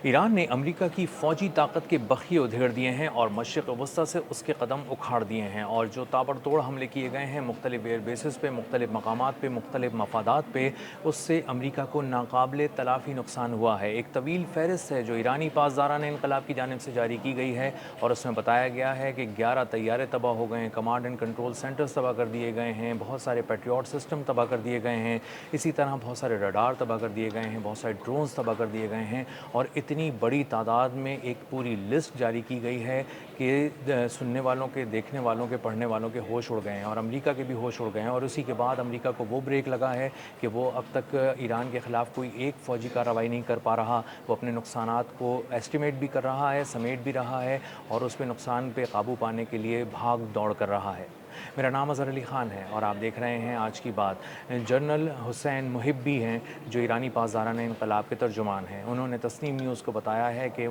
Iran ने America की फ़ौजी ताकत के बखिए उधेड़ दिए हैं और मशरिक़ वस्ता से उसके कदम उखाड़ दिए हैं। और जो ताबड़तोड़ हमले किए गए हैं मुख्तलिफ एयर बेसिस पे, मुख्तलिफ मकामात पे, मुख्तलिफ मफादात पे, उससे अमेरिका को नाकाबिले तलाफ़ी नुकसान हुआ है। एक तवील फ़हरिस्त है जो ईरानी पासदारान इनकलाब की जानिब से जारी की गई है और उसमें बताया गया है कि 11 तैयारे तबाह हो गए हैं, कमांड एंड कंट्रोल सेंटर्स तबाह कर दिए गए हैं, बहुत सारे पेट्रियट सिस्टम तबाह कर दिए गए हैं, इसी तरह बहुत सारे रडार तबाह कर दिए गए हैं, बहुत सारे ड्रोन्स तबाह कर दिए गए हैं और इतनी बड़ी तादाद में एक पूरी लिस्ट जारी की गई है कि सुनने वालों के, देखने वालों के, पढ़ने वालों के होश उड़ गए हैं और अमेरिका के भी होश उड़ गए हैं। और उसी के बाद अमेरिका को वो ब्रेक लगा है कि वो अब तक ईरान के ख़िलाफ़ कोई एक फ़ौजी कार्रवाई नहीं कर पा रहा। वो अपने नुकसानात को एस्टिमेट भी कर रहा है, समेट भी रहा है और उस पे नुकसान पे काबू पाने के लिए भाग दौड़ कर रहा है। मेरा नाम अज़हर अली ख़ान है और आप देख रहे हैं आज की बात। जनरल हुसैन मुहिब्बी हैं जो ईरानी पासदारान इनकलाब के तर्जुमान हैं। उन्होंने तस्नीम न्यूज़ को बताया है कि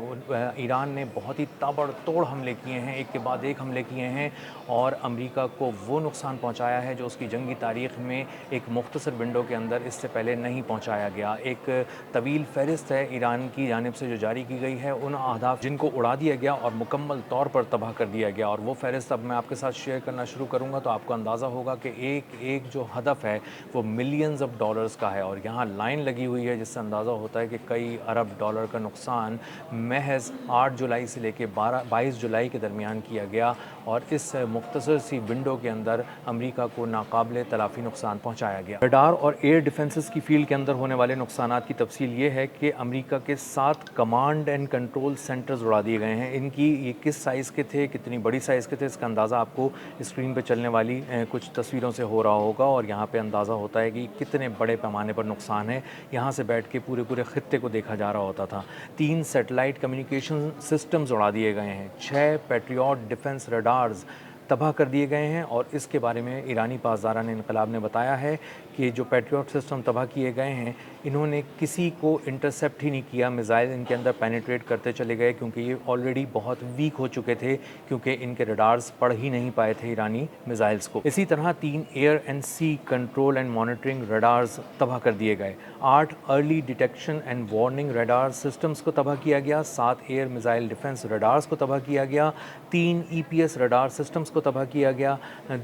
ईरान ने बहुत ही ताबड़तोड़ हमले किए हैं, एक के बाद एक हमले किए हैं और अमेरिका को वो नुकसान पहुँचाया है जो उसकी जंगी तारीख़ में एक मुख्तसर विंडो के अंदर इससे पहले नहीं पहुँचाया गया। एक तवील फ़हरिस्त है ईरान की जानिब से जो जारी की गई है उन अहदाफ जिनको उड़ा दिया गया और मुकम्मल तौर पर तबाह कर दिया गया। और वो फ़हरिस्त अब मैं आपके साथ शेयर करना शुरू करूँगा तो आपको अंदाज़ा होगा कि एक एक जो हदफ है वो मिलियंस ऑफ डॉलर्स का है और यहाँ लाइन लगी हुई है जिससे अंदाज़ा होता है कि कई अरब डॉलर का नुकसान महज 8 जुलाई से लेकर 22 जुलाई के दरमियान किया गया और इस मुख्तसर सी विंडो के अंदर अमेरिका को नाकाबिले तलाफ़ी नुकसान पहुँचाया गया। रडार और एयर डिफेंसेस की फील्ड के अंदर होने वाले नुकसानात की तफसील ये है कि अमेरिका के 7 कमांड एंड कंट्रोल सेंटर्स उड़ा दिए गए हैं। इनकी ये किस साइज़ के थे, कितनी बड़ी साइज़ के थे, इसका अंदाज़ा आपको स्क्रीन पर चलने वाली कुछ तस्वीरों से हो रहा होगा और यहाँ पे अंदाज़ा होता है कि कितने बड़े पैमाने पर नुकसान है। यहाँ से बैठ के पूरे पूरे ख़ित्ते को देखा जा रहा होता था। 3 सैटेलाइट कम्युनिकेशन सिस्टम्स उड़ा दिए गए हैं, 6 पैट्रियट डिफेंस रडार्स तबाह कर दिए गए हैं और इसके बारे में ईरानी पासदारान इनकलाब ने बताया है कि जो पैट्रियट सिस्टम तबाह किए गए हैं इन्होंने किसी को इंटरसेप्ट ही नहीं किया। मिसाइल इनके अंदर पेनिट्रेट करते चले गए क्योंकि ये ऑलरेडी बहुत वीक हो चुके थे क्योंकि इनके रडार्स पढ़ ही नहीं पाए थे ईरानी मिसाइल्स को। इसी तरह 3 air and sea control and monitoring radars तबाह कर दिए गए, 8 early detection and warning radar systems को तबाह किया गया, 7 एयर मिसाइल डिफेंस रडार्स को तबाह किया गया, 3 EPS रडार सिस्टम्स को तबाह किया गया,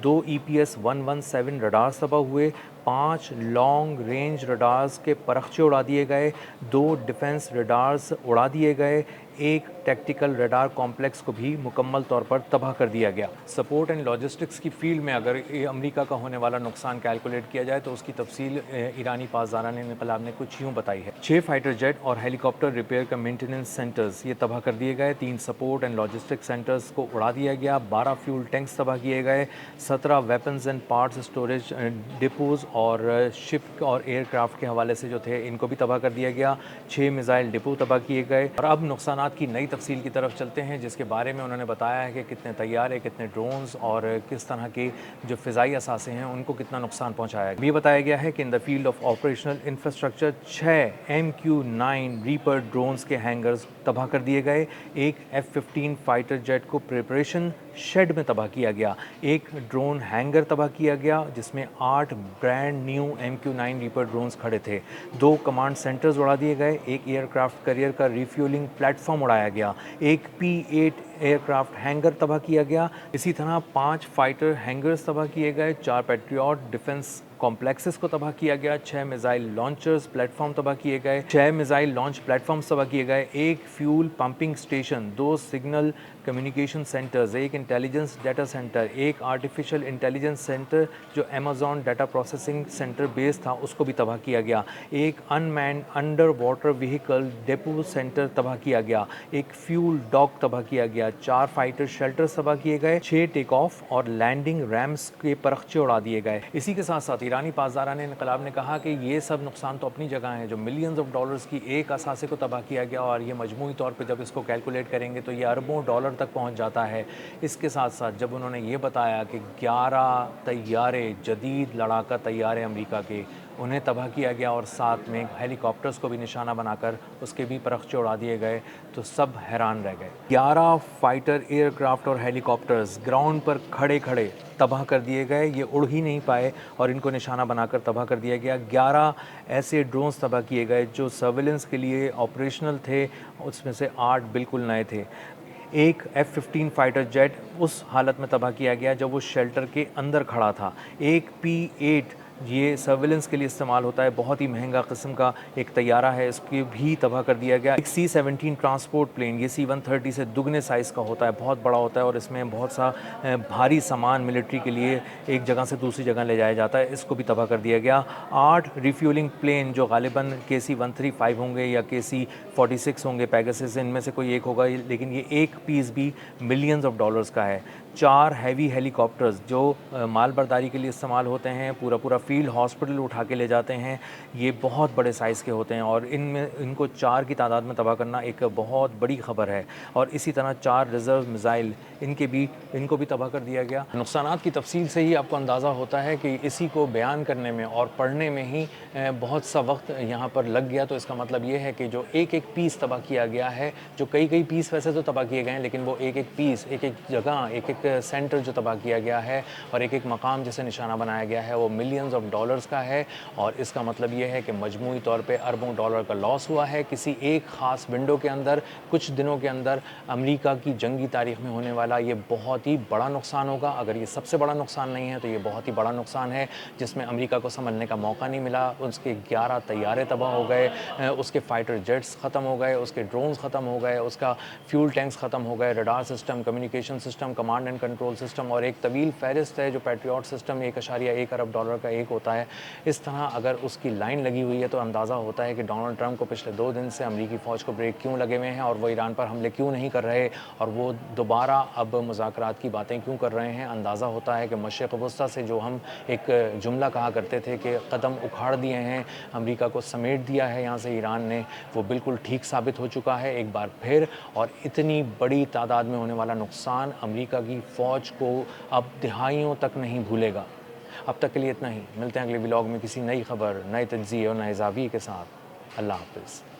2 EPS 117 रडार्स तबाह हुए, 5 लॉन्ग रेंज रडार्स के परखचे उड़ा दिए गए, 2 डिफेंस रडार्स उड़ा दिए गए, 1 टैक्टिकल रडार कॉम्प्लेक्स को भी मुकम्मल तौर पर तबाह कर दिया गया। सपोर्ट एंड लॉजिस्टिक्स की फील्ड में अगर अमेरिका का होने वाला नुकसान कैलकुलेट किया जाए तो उसकी तफसील ईरानी पासदारान इनकलाब ने कुछ यूँ बताई है। 6 फाइटर जेट और हेलीकॉप्टर रिपेयर का मेंटेनेंस सेंटर्स ये तबाह कर दिए गए, 3 सपोर्ट एंड लॉजिस्टिक सेंटर्स को उड़ा दिया गया, 12 फ्यूल टैंक्स तबाह किए गए, 17 वेपन्स एंड पार्ट्स स्टोरेज डिपोज़ और शिप और एयरक्राफ्ट के हवाले से जो थे इनको भी तबाह कर दिया गया, 6 मिसाइल डिपो तबाह किए गए। और अब नुकसान की नई तफसील की तरफ चलते हैं जिसके बारे में उन्होंने बताया है कि कितने तैयारे, कितने ड्रोन्स और किस तरह के जो फ़िज़ाई असासे हैं उनको कितना नुकसान पहुंचाया गया। ये बताया गया है कि in the field of operational infrastructure 6 MQ-9 reaper drones के हैंगर्स तबाह कर दिए गए, एक F-15 फाइटर जेट को प्रिपरेशन शेड में तबाह किया गया, एक ड्रोन हैंगर तबाह किया गया जिसमें 8 brand new MQ-9 reaper drones खड़े थे, 2 कमांड सेंटर्स उड़ा दिए गए, एक एयरक्राफ्ट करियर का रिफ्यूलिंग प्लेटफॉर्म उड़ाया गया, एक P-8 एयरक्राफ्ट हैंगर तबाह किया गया। इसी तरह 5 फाइटर हैंगर्स तबाह किए गए, 4 पैट्रियट डिफेंस कॉम्प्लेक्सेस को तबाह किया गया, 6 मिसाइल लॉन्चर्स प्लेटफॉर्म तबाह किए गए, 6 मिसाइल लॉन्च प्लेटफॉर्म्स तबाह किए गए, एक fuel pumping station, 2 signal communication centres, एक इंटेलिजेंस डाटा सेंटर, एक आर्टिफिशियल इंटेलिजेंस सेंटर जो Amazon data processing centre base था उसको भी तबाह किया गया, एक unmanned under water vehicle depot centre तबाह किया गया, एक फ्यूल डॉक तबाह किया गया, 4 फाइटर शेल्टर्स तबाह किए गए, 6 टेक ऑफ और लैंडिंग रैम्स के परखचे उड़ा दिए गए। इसी के साथ साथ ईरानी पासदारान इनकलाब ने कहा कि ये सब नुकसान तो अपनी जगह है, जो मिलियंस ऑफ डॉलर्स की एक असासे को तबाह किया गया और ये मजमूई तौर पे जब इसको कैलकुलेट करेंगे तो ये अरबों डॉलर तक पहुंच जाता है। इसके साथ साथ जब उन्होंने ये बताया कि 11 तैयारे, जदीद लड़ाका तैयारे अमेरिका के उन्हें तबाह किया गया और साथ में हेलीकॉप्टर्स को भी निशाना बनाकर उसके भी परखचे उड़ा दिए गए, तो सब हैरान रह गए। 11 फाइटर एयरक्राफ्ट और हेलीकॉप्टर्स ग्राउंड पर खड़े खड़े तबाह कर दिए गए। ये उड़ ही नहीं पाए और इनको निशाना बनाकर तबाह कर दिया गया। 11 ऐसे ड्रोन्स तबाह किए गए जो सर्विलेंस के लिए ऑपरेशनल थे, उसमें से 8 बिल्कुल नए थे। एक F-15 फाइटर जेट उस हालत में तबाह किया गया जब वो शेल्टर के अंदर खड़ा था। एक P-8 ये सर्विलेंस के लिए इस्तेमाल होता है, बहुत ही महंगा किस्म का एक तैयारा है, इसको भी तबाह कर दिया गया। एक C-17 ट्रांसपोर्ट प्लेन, ये C-130 से दुगने साइज़ का होता है, बहुत बड़ा होता है और इसमें बहुत सा भारी सामान मिलिट्री के लिए एक जगह से दूसरी जगह ले जाया जाता है, इसको भी तबाह कर दिया गया। 8 रिफ्यूलिंग प्लेन जो गालिबन KC-135 होंगे या KC-46 होंगे, पेगासस इनमें से कोई एक होगा, लेकिन ये एक पीस भी मिलियंस ऑफ डॉलर्स का है। 4 हैवी हेलीकॉप्टर्स जो माल बर्दारी के लिए इस्तेमाल होते हैं, पूरा फील्ड हॉस्पिटल उठा के ले जाते हैं, ये बहुत बड़े साइज़ के होते हैं और इनको 4 की तादाद में तबाह करना एक बहुत बड़ी खबर है। और इसी तरह 4 रिज़र्व मिसाइल इनको भी तबाह कर दिया गया। नुकसानात की तफसील से ही आपको अंदाज़ा होता है कि इसी को बयान करने में और पढ़ने में ही बहुत सा वक्त यहाँ पर लग गया। तो इसका मतलब ये है कि जो एक एक पीस तबाह किया गया है, जो कई पीस वैसे तो तबाह किए गए हैं, लेकिन वो एक एक पीस, एक एक जगह, एक एक सेंटर जो तबाह किया गया है और एक एक मकाम जिसे निशाना बनाया गया है, वो मिलियंस ऑफ डॉलर्स का है। और इसका मतलब ये है कि मजमूई तौर पे अरबों डॉलर का लॉस हुआ है किसी एक ख़ास विंडो के अंदर, कुछ दिनों के अंदर। अमेरिका की जंगी तारीख़ में होने वाला ये बहुत ही बड़ा नुकसान होगा। अगर ये सबसे बड़ा नुकसान नहीं है तो ये बहुत ही बड़ा नुकसान है, जिसमें अमेरिका को संभलने का मौका नहीं मिला। उसके 11 तैयारे तबाह हो गए, उसके फाइटर जेट्स ख़त्म हो गए, उसके ड्रोन्स ख़त्म हो गए, उसका फ्यूल टैंक्स ख़त्म हो गए, radar system, communication system, command and control system और एक तवील फ़हरिस्त है जो पैट्रियट सिस्टम $1.1 अरब का एक होता है। इस तरह अगर उसकी लाइन लगी हुई है तो अंदाज़ा होता है कि डोनाल्ड ट्रंप को पिछले 2 दिन से अमेरिकी फ़ौज को ब्रेक क्यों लगे हुए हैं और वो ईरान पर हमले क्यों नहीं कर रहे और वो दोबारा अब मुज़ाकरात की बातें क्यों कर रहे हैं। अंदाज़ा होता है कि मशरिक़ वस्ता से जो हम एक जुमला कहा करते थे कि कदम उखाड़ दिए हैं, अमेरिका को समेट दिया है यहाँ से ईरान ने, वो बिल्कुल ठीक साबित हो चुका है एक बार फिर। और इतनी बड़ी तादाद में होने वाला नुकसान अमेरिका की फ़ौज को अब दिहाइयों तक नहीं भूलेगा। अब तक के लिए इतना ही। मिलते हैं अगले व्लॉग में किसी नई खबर, नए तज्ज़िये और नए ज़ाविये के साथ। अल्लाह हाफ़िज़।